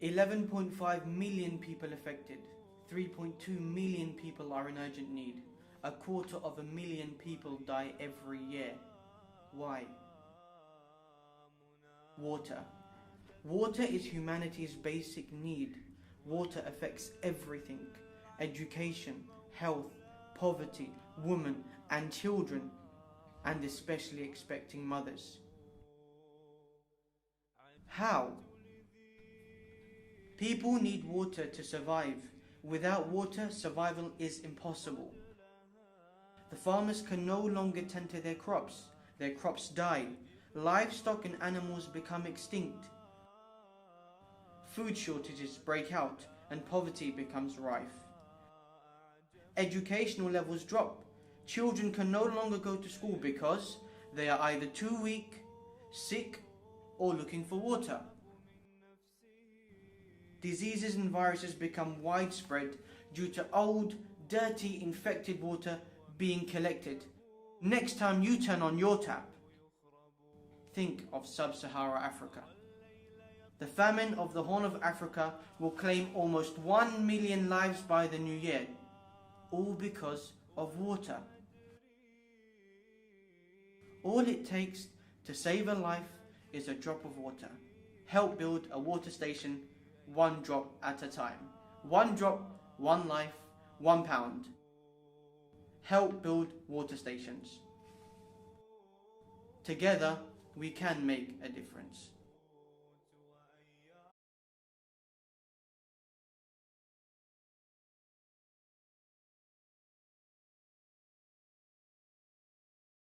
11.5 million people affected. 3.2 million people are in urgent need. 250,000 people die every year. Why? Water. Water is humanity's basic need. Water affects everything. Education, health, poverty, women and children, and especially expecting mothers. How? People need water to survive. Without water, survival is impossible. The farmers can no longer tend to their crops die, livestock and animals become extinct. Food shortages break out and poverty becomes rife. Educational levels drop. Children can no longer go to school because they are either too weak, sick, or looking for water. Diseases and viruses become widespread due to old, dirty, infected water being collected. Next time you turn on your tap, think of Sub-Saharan Africa. The famine of the Horn of Africa will claim almost 1 million lives by the new year, all because of water. All it takes to save a life is a drop of water. Help build a water station, one drop at a time. One drop, one life, £1. Help build water stations. Together, we can make a difference.